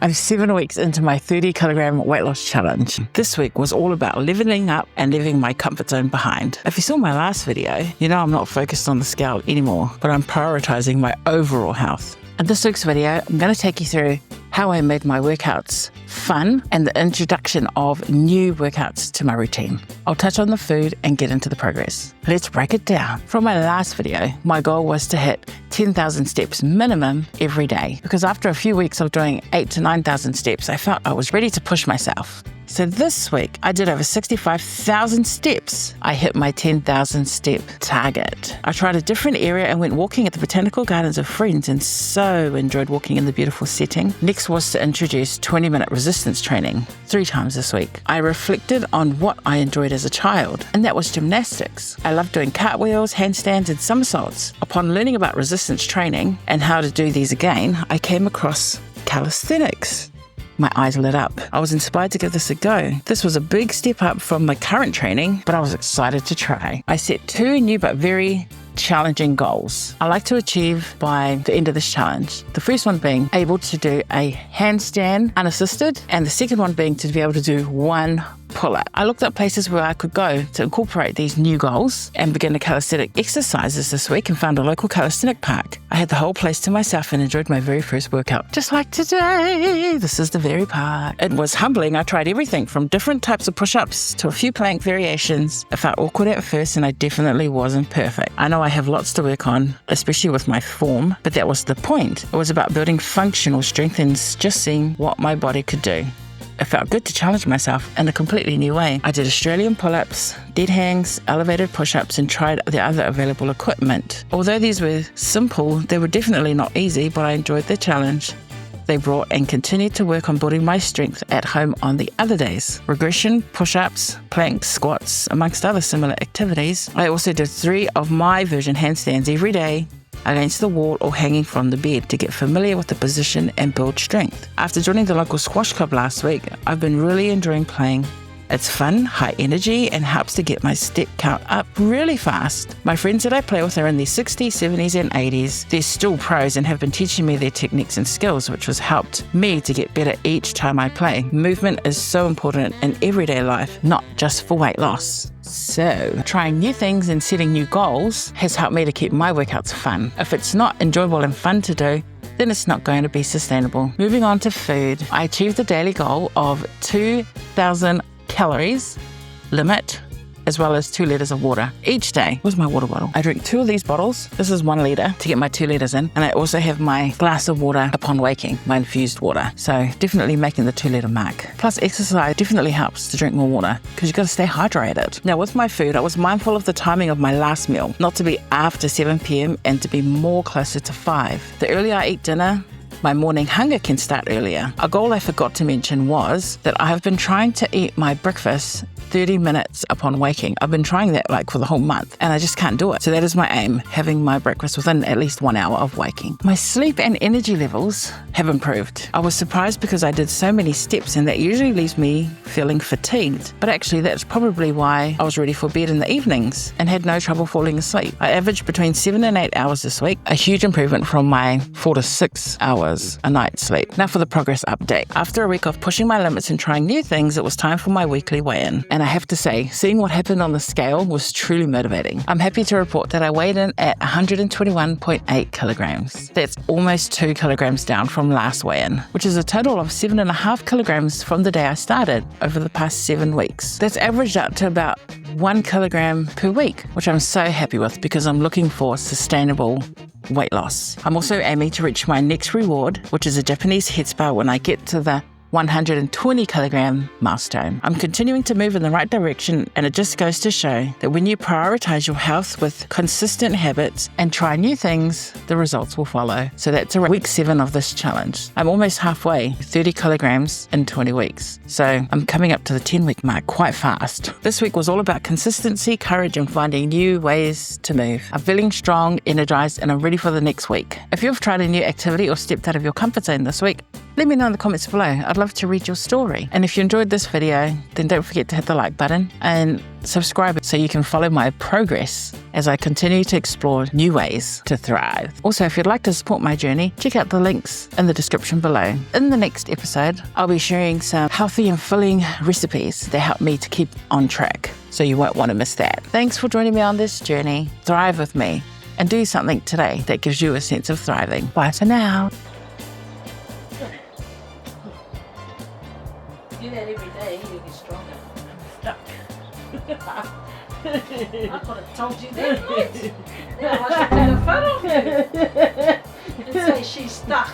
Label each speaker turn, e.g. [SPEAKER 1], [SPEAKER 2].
[SPEAKER 1] I'm 7 weeks into my 30 kilogram weight loss challenge. This week was all about leveling up and leaving my comfort zone behind. If you saw my last video, you know I'm not focused on the scale anymore, but I'm prioritizing my overall health. In this week's video, I'm going to take you through how I made my workouts fun and the introduction of new workouts to my routine. I'll touch on the food and get into the progress. Let's break it down. From my last video, my goal was to hit 10,000 steps minimum every day, because after a few weeks of doing 8,000 to 9,000 steps, I felt I was ready to push myself. So this week, I did over 65,000 steps. I hit my 10,000 step target. I tried a different area and went walking at the botanical gardens of friends and so enjoyed walking in the beautiful setting. Next was to introduce 20-minute resistance training 3 times this week. I reflected on what I enjoyed as a child, and that was gymnastics. I loved doing cartwheels, handstands, and somersaults. Upon learning about resistance training and how to do these again, I came across calisthenics. My eyes lit up. I was inspired to give this a go. This was a big step up from my current training, but I was excited to try. I set 2 new but very challenging goals I like to achieve by the end of this challenge. The first one being able to do a handstand unassisted, and the second one being to be able to do 1 pull-up. I looked up places where I could go to incorporate these new goals and begin the calisthenic exercises this week and found a local calisthenic park. I had the whole place to myself and enjoyed my very first workout. Just like today, this is the very part. It was humbling. I tried everything from different types of push-ups to a few plank variations. It felt awkward at first and I definitely wasn't perfect. I know I have lots to work on, especially with my form, but that was the point. It was about building functional strength and just seeing what my body could do. It felt good to challenge myself in a completely new way. I did Australian pull-ups, dead hangs, elevated push-ups, and tried the other available equipment. Although these were simple, they were definitely not easy, but I enjoyed the challenge they brought and continued to work on building my strength at home on the other days. Regression, push-ups, planks, squats, amongst other similar activities. I also did 3 of my version handstands every day, against the wall or hanging from the bed to get familiar with the position and build strength. After joining the local squash club last week, I've been really enjoying playing. It's fun, high energy, and helps to get my step count up really fast. My friends that I play with are in their 60s, 70s, and 80s. They're still pros and have been teaching me their techniques and skills, which has helped me to get better each time I play. Movement is so important in everyday life, not just for weight loss. So, trying new things and setting new goals has helped me to keep my workouts fun. If it's not enjoyable and fun to do, then it's not going to be sustainable. Moving on to food, I achieved the daily goal of 2,000 calories limit, as well as 2 liters of water each day. Where's my water bottle? I drink 2 of these bottles. This is 1 liter to get my 2 liters in. And I also have my glass of water upon waking, my infused water. So definitely making the 2 liter mark. Plus exercise definitely helps to drink more water because you've got to stay hydrated. Now with my food, I was mindful of the timing of my last meal, not to be after 7 p.m. and to be more closer to 5. The earlier I eat dinner, my morning hunger can start earlier. A goal I forgot to mention was that I have been trying to eat my breakfast 30 minutes upon waking. I've been trying that for the whole month and I just can't do it. So that is my aim, having my breakfast within at least 1 hour of waking. My sleep and energy levels have improved. I was surprised because I did so many steps and that usually leaves me feeling fatigued. But actually that's probably why I was ready for bed in the evenings and had no trouble falling asleep. I averaged between 7 and 8 hours this week, a huge improvement from my 4 to 6 hours a night sleep. Now for the progress update. After a week of pushing my limits and trying new things, it was time for my weekly weigh-in. And I have to say, seeing what happened on the scale was truly motivating. I'm happy to report that I weighed in at 121.8 kilograms. That's almost 2 kilograms down from last weigh-in, which is a total of 7.5 kilograms from the day I started over the past 7 weeks. That's averaged out to about 1 kilogram per week, which I'm so happy with because I'm looking for sustainable weight loss. I'm also aiming to reach my next reward, which is a Japanese head spa when I get to the 120 kilogram milestone. I'm continuing to move in the right direction, and it just goes to show that when you prioritize your health with consistent habits and try new things, the results will follow. So that's week 7 of this challenge. I'm almost halfway, 30 kilograms in 20 weeks. So I'm coming up to the 10-week mark quite fast. This week was all about consistency, courage, and finding new ways to move. I'm feeling strong, energized, and I'm ready for the next week. If you've tried a new activity or stepped out of your comfort zone this week, Let me know in the comments below. I'd love to read your story. And if you enjoyed this video, then don't forget to hit the like button and subscribe so you can follow my progress as I continue to explore new ways to thrive. Also, if you'd like to support my journey, check out the links in the description below. In the next episode, I'll be sharing some healthy and filling recipes that help me to keep on track, so you won't want to miss that. Thanks for joining me on this journey. Thrive with me and do something today that gives you a sense of thriving. Bye for now. Do that every day, you'll get stronger. I'm stuck. I could have told you that, right? Now I should take a photo of you and say she's stuck.